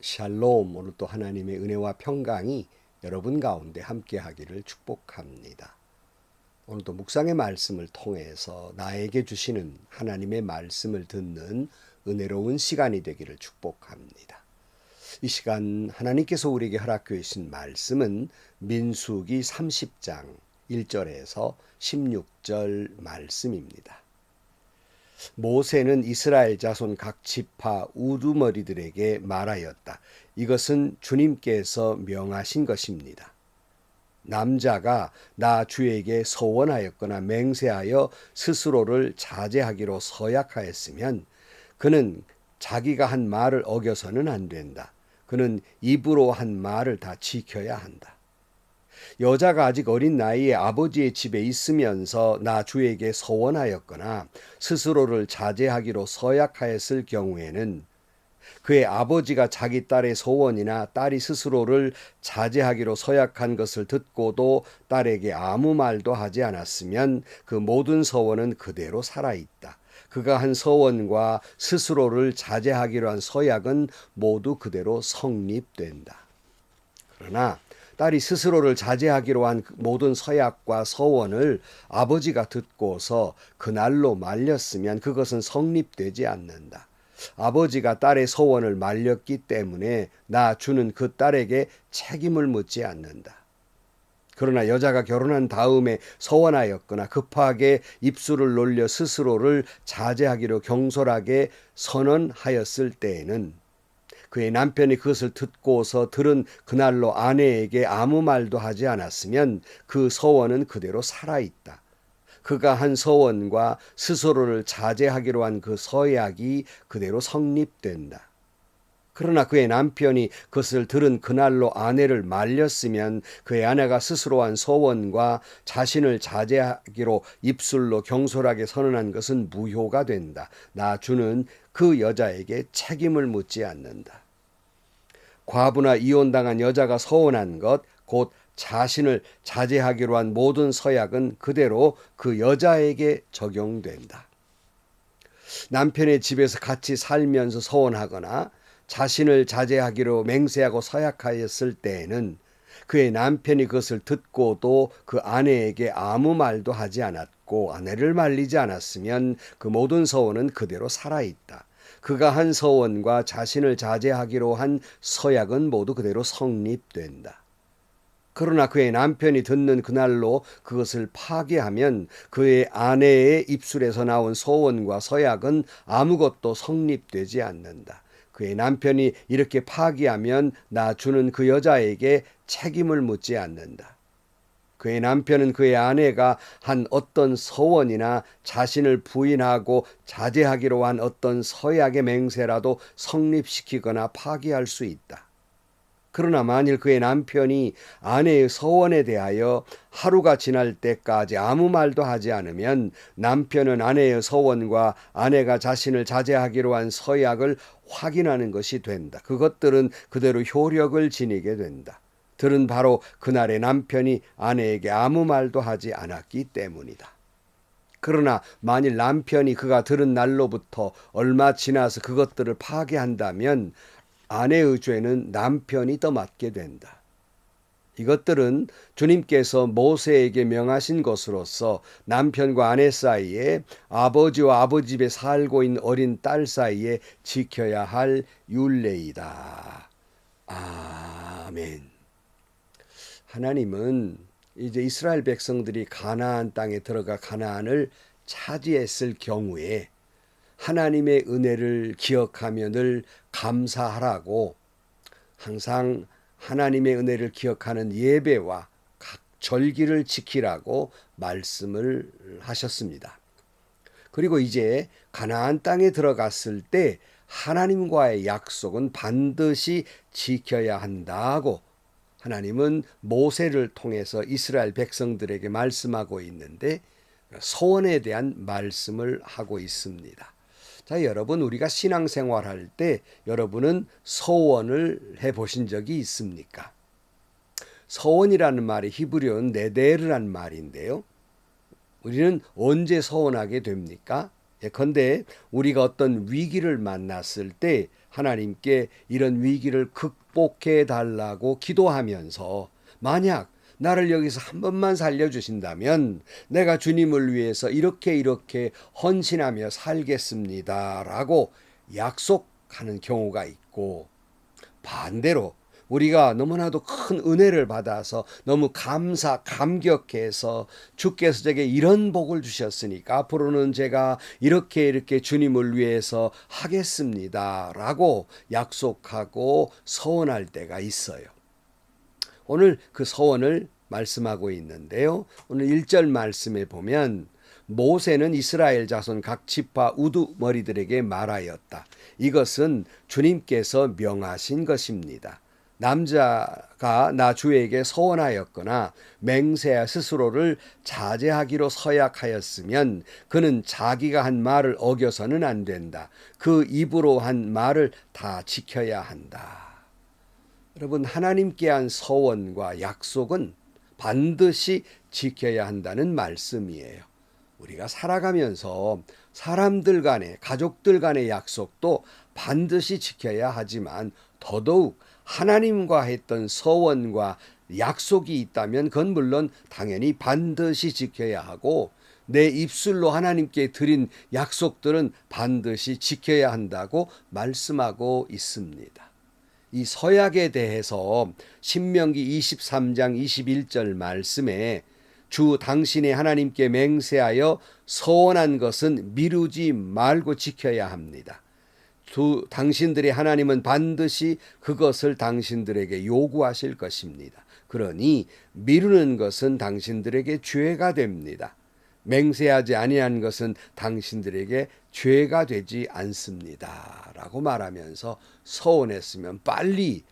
샬롬. 오늘 또 하나님의 은혜와 평강이 여러분 가운데 함께 하기를 축복합니다. 오늘도 묵상의 말씀을 통해서 나에게 주시는 하나님의 말씀을 듣는 은혜로운 시간이 되기를 축복합니다. 이 시간 하나님께서 우리에게 허락해 주신 말씀은 민수기 30장 1절에서 16절 말씀입니다. 모세는 이스라엘 자손 각 지파 우두머리들에게 말하였다. 이것은 주님께서 명하신 것입니다. 남자가 나 주에게 서원하였거나 맹세하여 스스로를 자제하기로 서약하였으면 그는 자기가 한 말을 어겨서는 안 된다. 그는 입으로 한 말을 다 지켜야 한다. 여자가 아직 어린 나이에 아버지의 집에 있으면서 나 주에게 서원하였거나 스스로를 자제하기로 서약하였을 경우에는 그의 아버지가 자기 딸의 소원이나 딸이 스스로를 자제하기로 서약한 것을 듣고도 딸에게 아무 말도 하지 않았으면 그 모든 서원은 그대로 살아있다. 그가 한 서원과 스스로를 자제하기로 한 서약은 모두 그대로 성립된다. 그러나 딸이 스스로를 자제하기로 한 모든 서약과 서원을 아버지가 듣고서 그날로 말렸으면 그것은 성립되지 않는다. 아버지가 딸의 서원을 말렸기 때문에 나 주는 그 딸에게 책임을 묻지 않는다. 그러나 여자가 결혼한 다음에 서원하였거나 급하게 입술을 놀려 스스로를 자제하기로 경솔하게 선언하였을 때에는 그의 남편이 그것을 듣고서 들은 그날로 아내에게 아무 말도 하지 않았으면 그 서원은 그대로 살아있다. 그가 한 서원과 스스로를 자제하기로 한 그 서약이 그대로 성립된다. 그러나 그의 남편이 그것을 들은 그날로 아내를 말렸으면 그의 아내가 스스로 한 서원과 자신을 자제하기로 입술로 경솔하게 선언한 것은 무효가 된다. 나 주는 그 여자에게 책임을 묻지 않는다. 과부나 이혼당한 여자가 서원한 것, 곧 자신을 자제하기로 한 모든 서약은 그대로 그 여자에게 적용된다. 남편의 집에서 같이 살면서 서원하거나 자신을 자제하기로 맹세하고 서약하였을 때에는 그의 남편이 그것을 듣고도 그 아내에게 아무 말도 하지 않았고 아내를 말리지 않았으면 그 모든 서원은 그대로 살아있다. 그가 한 서원과 자신을 자제하기로 한 서약은 모두 그대로 성립된다. 그러나 그의 남편이 듣는 그날로 그것을 파기하면 그의 아내의 입술에서 나온 서원과 서약은 아무것도 성립되지 않는다. 그의 남편이 이렇게 파기하면 나 주는 그 여자에게 책임을 묻지 않는다. 그의 남편은 그의 아내가 한 어떤 서원이나 자신을 부인하고 자제하기로 한 어떤 서약의 맹세라도 성립시키거나 파기할 수 있다. 그러나 만일 그의 남편이 아내의 서원에 대하여 하루가 지날 때까지 아무 말도 하지 않으면 남편은 아내의 서원과 아내가 자신을 자제하기로 한 서약을 확인하는 것이 된다. 그것들은 그대로 효력을 지니게 된다. 들은 바로 그날의 남편이 아내에게 아무 말도 하지 않았기 때문이다. 그러나 만일 남편이 그가 들은 날로부터 얼마 지나서 그것들을 파괴한다면 아내의 죄는 남편이 떠맡게 된다. 이것들은 주님께서 모세에게 명하신 것으로서 남편과 아내 사이에 아버지와 아버지 집에 살고 있는 어린 딸 사이에 지켜야 할 율례이다. 아멘. 하나님은 이제 이스라엘 백성들이 가나안 땅에 들어가 가나안을 차지했을 경우에 하나님의 은혜를 기억하며 늘 감사하라고 항상 하나님의 은혜를 기억하는 예배와 각 절기를 지키라고 말씀을 하셨습니다. 그리고 이제 가나안 땅에 들어갔을 때 하나님과의 약속은 반드시 지켜야 한다고 하나님은 모세를 통해서 이스라엘 백성들에게 말씀하고 있는데 소원에 대한 말씀을 하고 있습니다. 자, 여러분, 우리가 신앙생활할 때 여러분은 서원을 해보신 적이 있습니까? 서원이라는 말이 히브리어는 네데르란 말인데요. 우리는 언제 서원하게 됩니까? 예컨대 우리가 어떤 위기를 만났을 때 하나님께 이런 위기를 극복해 달라고 기도하면서 만약 나를 여기서 한 번만 살려주신다면 내가 주님을 위해서 이렇게 헌신하며 살겠습니다라고 약속하는 경우가 있고, 반대로 우리가 너무나도 큰 은혜를 받아서 너무 감격해서 주께서 제게 이런 복을 주셨으니까 앞으로는 제가 이렇게 주님을 위해서 하겠습니다라고 약속하고 서원할 때가 있어요. 오늘 그 서원을 말씀하고 있는데요. 오늘 1절 말씀에 보면 모세는 이스라엘 자손 각 지파 우두머리들에게 말하였다. 이것은 주님께서 명하신 것입니다. 남자가 나 주에게 서원하였거나 맹세하 스스로를 자제하기로 서약하였으면 그는 자기가 한 말을 어겨서는 안 된다. 그 입으로 한 말을 다 지켜야 한다. 여러분, 하나님께 한 서원과 약속은 반드시 지켜야 한다는 말씀이에요. 우리가 살아가면서 사람들 간의, 가족들 간의 약속도 반드시 지켜야 하지만 더더욱 하나님과 했던 서원과 약속이 있다면 그건 물론 당연히 반드시 지켜야 하고, 내 입술로 하나님께 드린 약속들은 반드시 지켜야 한다고 말씀하고 있습니다. 이 서약에 대해서 신명기 23장 21절 말씀에 주 당신의 하나님께 맹세하여 서원한 것은 미루지 말고 지켜야 합니다. 당신들의 하나님은 반드시 그것을 당신들에게 요구하실 것입니다. 그러니 미루는 것은 당신들에게 죄가 됩니다. 맹세하지 아니한 것은 당신들에게 죄가 되지 않습니다. 라고 말하면서 서원했으면 빨리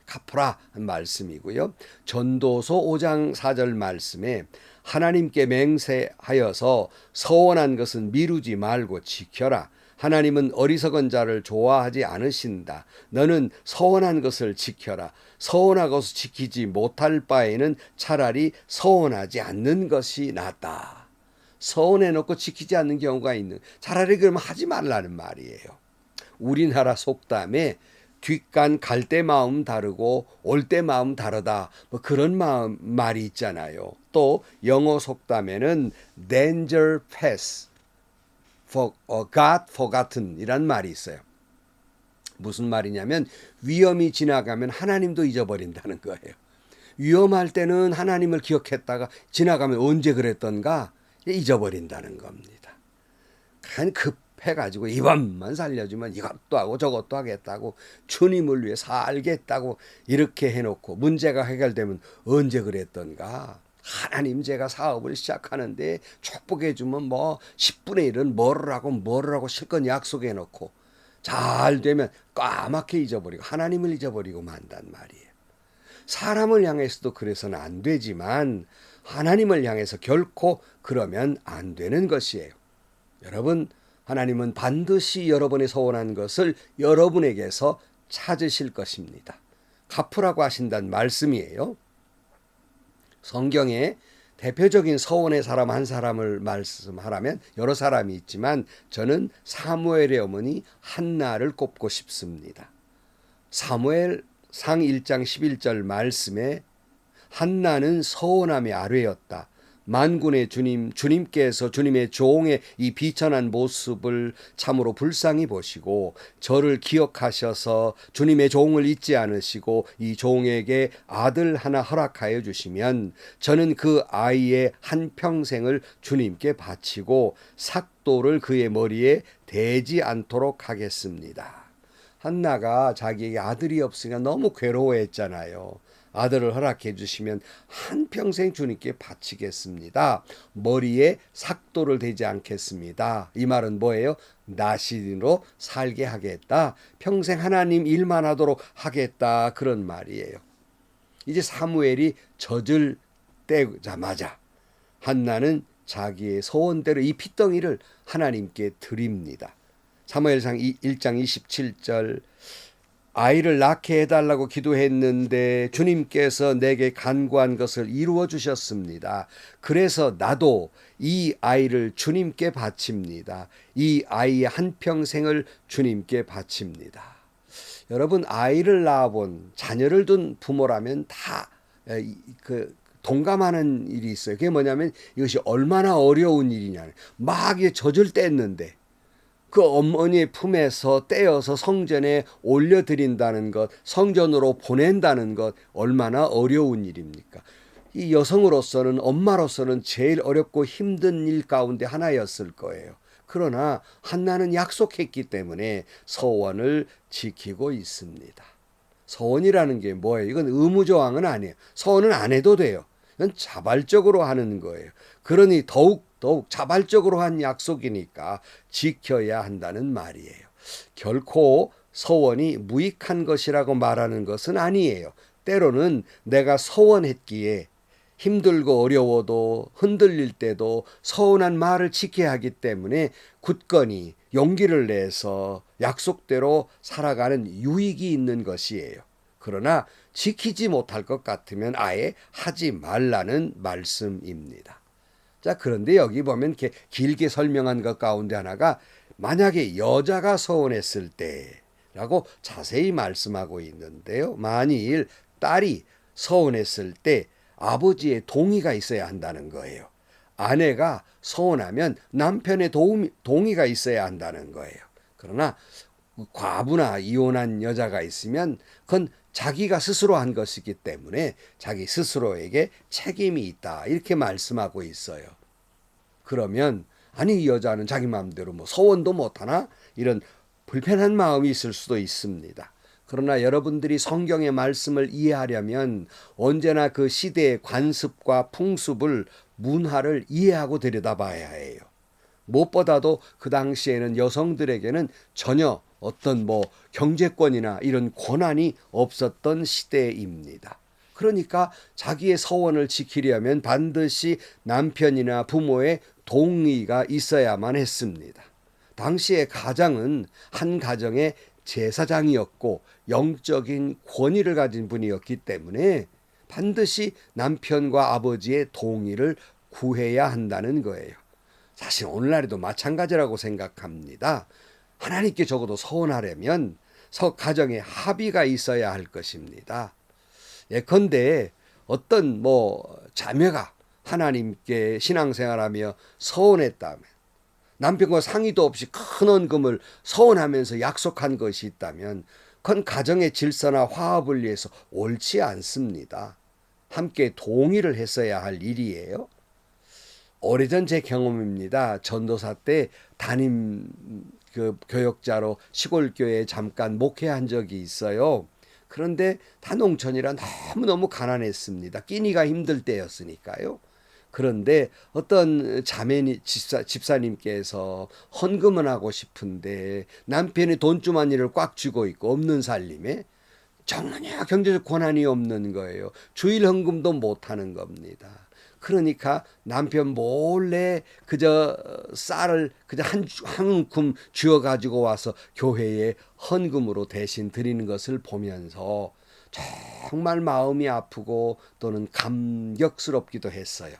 갚으라 한 말씀이고요. 전도서 5장 4절 말씀에 하나님께 맹세하여서 서원한 것은 미루지 말고 지켜라. 하나님은 어리석은 자를 좋아하지 않으신다. 너는 서원한 것을 지켜라. 서원하고서 지키지 못할 바에는 차라리 서원하지 않는 것이 낫다. 서원해놓고 지키지 않는 경우가 있는, 차라리 그러면 하지 말라는 말이에요. 우리나라 속담에 뒷간 갈 때 마음 다르고 올 때 마음 다르다, 뭐 그런 말이 있잖아요. 또 영어 속담에는 danger pass, God forgotten 이란 말이 있어요. 무슨 말이냐면 위험이 지나가면 하나님도 잊어버린다는 거예요. 위험할 때는 하나님을 기억했다가 지나가면 언제 그랬던가 잊어버린다는 겁니다. 간 급해가지고 이번만 살려주면 이것도 하고 저것도 하겠다고, 주님을 위해 살겠다고 이렇게 해놓고 문제가 해결되면 언제 그랬던가, 하나님 제가 사업을 시작하는데 축복해 주면 뭐 10분의 1은 뭐를 하고 실컷 약속해 놓고 잘 되면 까맣게 잊어버리고 하나님을 잊어버리고 만단 말이에요. 사람을 향해서도 그래서는 안 되지만 하나님을 향해서 결코 그러면 안 되는 것이에요. 여러분, 하나님은 반드시 여러분의 서원한 것을 여러분에게서 찾으실 것입니다. 갚으라고 하신다는 말씀이에요. 성경에 대표적인 서원의 사람 한 사람을 말씀하라면 여러 사람이 있지만 저는 사무엘의 어머니 한나를 꼽고 싶습니다. 사무엘상 1장 11절 말씀에 한나는 서원함의 아뢰었다. 만군의 주님, 주님께서 주님의 종의 이 비천한 모습을 참으로 불쌍히 보시고 저를 기억하셔서 주님의 종을 잊지 않으시고 이 종에게 아들 하나 허락하여 주시면 저는 그 아이의 한평생을 주님께 바치고 삭도를 그의 머리에 대지 않도록 하겠습니다. 한나가 자기에게 아들이 없으니까 너무 괴로워했잖아요. 아들을 허락해 주시면 한평생 주님께 바치겠습니다. 머리에 삭도를 대지 않겠습니다. 이 말은 뭐예요? 나시린으로 살게 하겠다. 평생 하나님 일만 하도록 하겠다. 그런 말이에요. 이제 사무엘이 젖을 떼자마자 한나는 자기의 소원대로 이 핏덩이를 하나님께 드립니다. 사무엘상 1장 27절 아이를 낳게 해달라고 기도했는데 주님께서 내게 간구한 것을 이루어 주셨습니다. 그래서 나도 이 아이를 주님께 바칩니다. 이 아이의 한평생을 주님께 바칩니다. 여러분 아이를 낳아본 자녀를 둔 부모라면 다 동감하는 일이 있어요. 그게 뭐냐면 이것이 얼마나 어려운 일이냐. 막 젖을 뗐는데 그 어머니의 품에서 떼어서 성전에 올려드린다는 것, 성전으로 보낸다는 것 얼마나 어려운 일입니까? 이 여성으로서는, 엄마로서는 제일 어렵고 힘든 일 가운데 하나였을 거예요. 그러나 한나는 약속했기 때문에 서원을 지키고 있습니다. 서원이라는 게 뭐예요? 이건 의무조항은 아니에요. 서원은 안 해도 돼요. 이건 자발적으로 하는 거예요. 그러니 더욱 자발적으로 한 약속이니까 지켜야 한다는 말이에요. 결코 서원이 무익한 것이라고 말하는 것은 아니에요. 때로는 내가 서원했기에 힘들고 어려워도 흔들릴 때도 서운한 말을 지켜야 하기 때문에 굳건히 용기를 내서 약속대로 살아가는 유익이 있는 것이에요. 그러나 지키지 못할 것 같으면 아예 하지 말라는 말씀입니다. 자, 그런데 여기 보면 이렇게 길게 설명한 것 가운데 하나가 만약에 여자가 서운했을 때라고 자세히 말씀하고 있는데요. 만일 딸이 서운했을 때 아버지의 동의가 있어야 한다는 거예요. 아내가 서운하면 남편의 동의가 있어야 한다는 거예요. 그러나 과부나 이혼한 여자가 있으면 그건 자기가 스스로 한 것이기 때문에 자기 스스로에게 책임이 있다. 이렇게 말씀하고 있어요. 그러면 아니 이 여자는 자기 마음대로 뭐 서원도 못하나? 이런 불편한 마음이 있을 수도 있습니다. 그러나 여러분들이 성경의 말씀을 이해하려면 언제나 그 시대의 관습과 풍습을 문화를 이해하고 들여다봐야 해요. 무엇보다도 그 당시에는 여성들에게는 전혀 어떤 뭐 경제권이나 이런 권한이 없었던 시대입니다. 그러니까 자기의 서원을 지키려면 반드시 남편이나 부모의 동의가 있어야만 했습니다. 당시의 가장은 한 가정의 제사장이었고 영적인 권위를 가진 분이었기 때문에 반드시 남편과 아버지의 동의를 구해야 한다는 거예요. 사실 오늘날에도 마찬가지라고 생각합니다. 하나님께 적어도 서원하려면 가정에 합의가 있어야 할 것입니다. 예컨대 어떤 자매가 하나님께 신앙생활하며 서원했다면 남편과 상의도 없이 큰 헌금을 서원하면서 약속한 것이 있다면 그건 가정의 질서나 화합을 위해서 옳지 않습니다. 함께 동의를 했어야 할 일이에요. 오래전 제 경험입니다. 전도사 때 담임 교역자로 시골 교회에 잠깐 목회한 적이 있어요. 그런데 다 농촌이라 너무너무 가난했습니다. 끼니가 힘들 때였으니까요. 그런데 어떤 집사님께서 헌금을 하고 싶은데 남편이 돈주머니를 꽉 쥐고 있고 없는 살림에 전혀 경제적 권한이 없는 거예요. 주일 헌금도 못하는 겁니다. 그러니까 남편 몰래 그저 쌀을 그저 한 움큼 쥐어 가지고 와서 교회에 헌금으로 대신 드리는 것을 보면서 정말 마음이 아프고 또는 감격스럽기도 했어요.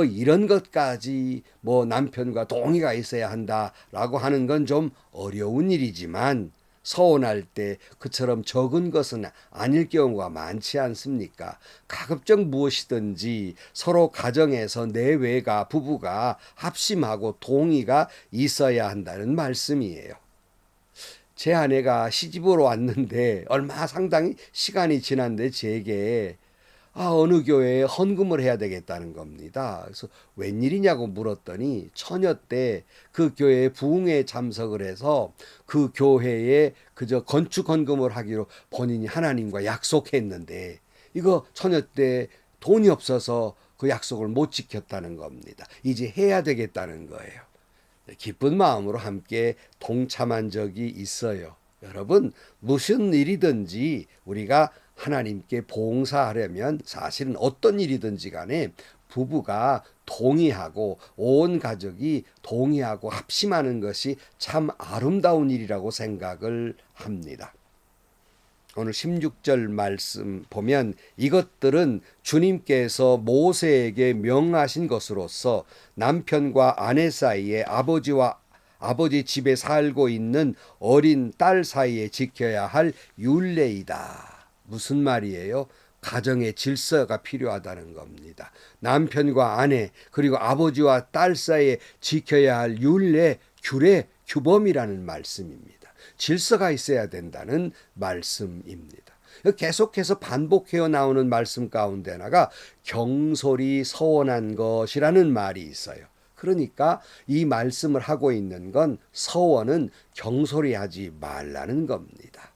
이런 것까지 남편과 동의가 있어야 한다라고 하는 건 좀 어려운 일이지만 서운할 때 그처럼 적은 것은 아닐 경우가 많지 않습니까? 가급적 무엇이든지 서로 가정에서 내외가 부부가 합심하고 동의가 있어야 한다는 말씀이에요. 제 아내가 시집으로 왔는데 얼마 상당히 시간이 지났는데 제게 어느 교회에 헌금을 해야 되겠다는 겁니다. 그래서 웬일이냐고 물었더니 처녀 때 그 교회에 부흥회에 참석을 해서 그 교회에 그저 건축 헌금을 하기로 본인이 하나님과 약속했는데 이거 처녀 때 돈이 없어서 그 약속을 못 지켰다는 겁니다. 이제 해야 되겠다는 거예요. 기쁜 마음으로 함께 동참한 적이 있어요. 여러분, 무슨 일이든지 우리가 하나님께 봉사하려면 사실은 어떤 일이든지 간에 부부가 동의하고 온 가족이 동의하고 합심하는 것이 참 아름다운 일이라고 생각을 합니다. 오늘 16절 말씀 보면 이것들은 주님께서 모세에게 명하신 것으로서 남편과 아내 사이에 아버지와 아버지 집에 살고 있는 어린 딸 사이에 지켜야 할 율례이다. 무슨 말이에요? 가정의 질서가 필요하다는 겁니다. 남편과 아내 그리고 아버지와 딸 사이에 지켜야 할 율례, 규례, 규범이라는 말씀입니다. 질서가 있어야 된다는 말씀입니다. 계속해서 반복해어 나오는 말씀 가운데 하나가 경솔히 서원한 것이라는 말이 있어요. 그러니까 이 말씀을 하고 있는 건 서원은 경솔히 하지 말라는 겁니다.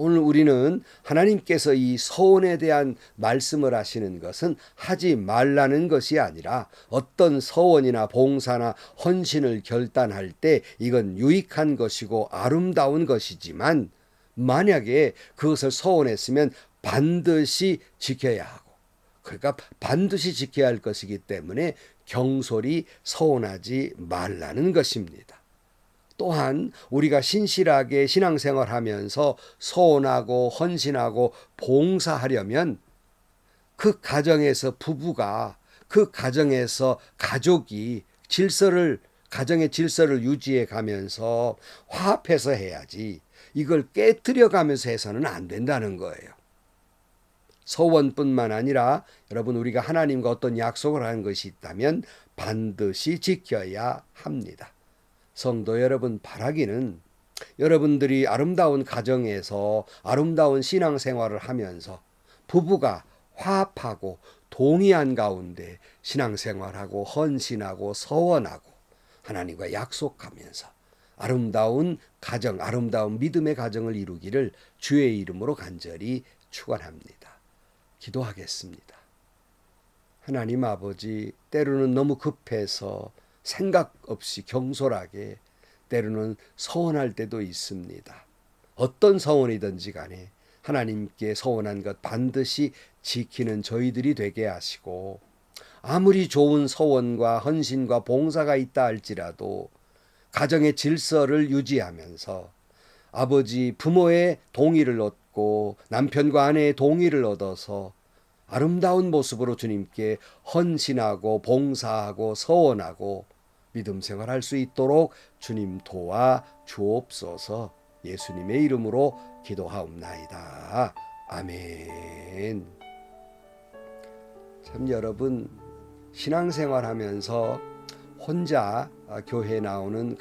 오늘 우리는 하나님께서 이 서원에 대한 말씀을 하시는 것은 하지 말라는 것이 아니라 어떤 서원이나 봉사나 헌신을 결단할 때 이건 유익한 것이고 아름다운 것이지만 만약에 그것을 서원했으면 반드시 지켜야 하고 그러니까 반드시 지켜야 할 것이기 때문에 경솔히 서원하지 말라는 것입니다. 또한 우리가 신실하게 신앙생활하면서 서원하고 헌신하고 봉사하려면 그 가정에서 부부가 그 가정에서 가족이 가정의 질서를 유지해 가면서 화합해서 해야지 이걸 깨뜨려 가면서 해서는 안 된다는 거예요. 서원뿐만 아니라 여러분 우리가 하나님과 어떤 약속을 하는 것이 있다면 반드시 지켜야 합니다. 성도 여러분, 바라기는 여러분들이 아름다운 가정에서 아름다운 신앙생활을 하면서 부부가 화합하고 동의한 가운데 신앙생활하고 헌신하고 서원하고 하나님과 약속하면서 아름다운 가정, 아름다운 믿음의 가정을 이루기를 주의 이름으로 간절히 축원합니다. 기도하겠습니다. 하나님 아버지, 때로는 너무 급해서 생각 없이 경솔하게 때로는 서원할 때도 있습니다. 어떤 서원이든지 간에 하나님께 서원한 것 반드시 지키는 저희들이 되게 하시고 아무리 좋은 서원과 헌신과 봉사가 있다 할지라도 가정의 질서를 유지하면서 아버지 부모의 동의를 얻고 남편과 아내의 동의를 얻어서 아름다운 모습으로 주님께 헌신하고 봉사하고 서원하고 믿음 생활할 수 있도록 주님 도와 주옵소서. 예수님의 이름으로 기도하옵나이다. 아멘. 참 여러분 신앙생활하면서 혼자 교회에 나오는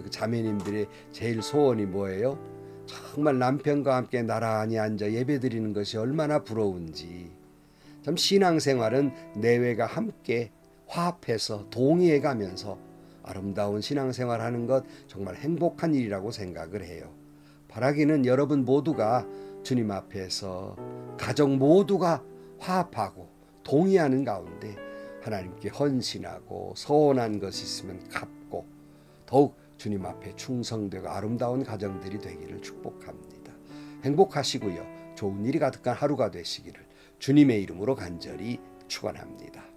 자매님들의 제일 소원이 뭐예요? 정말 남편과 함께 나란히 앉아 예배드리는 것이 얼마나 부러운지. 참 신앙생활은 내외가 함께 화합해서 동의해 가면서 아름다운 신앙생활하는 것 정말 행복한 일이라고 생각을 해요. 바라기는 여러분 모두가 주님 앞에서 가정 모두가 화합하고 동의하는 가운데 하나님께 헌신하고 서원한 것이 있으면 갚고 더욱 주님 앞에 충성되고 아름다운 가정들이 되기를 축복합니다. 행복하시고요. 좋은 일이 가득한 하루가 되시기를 주님의 이름으로 간절히 축원합니다.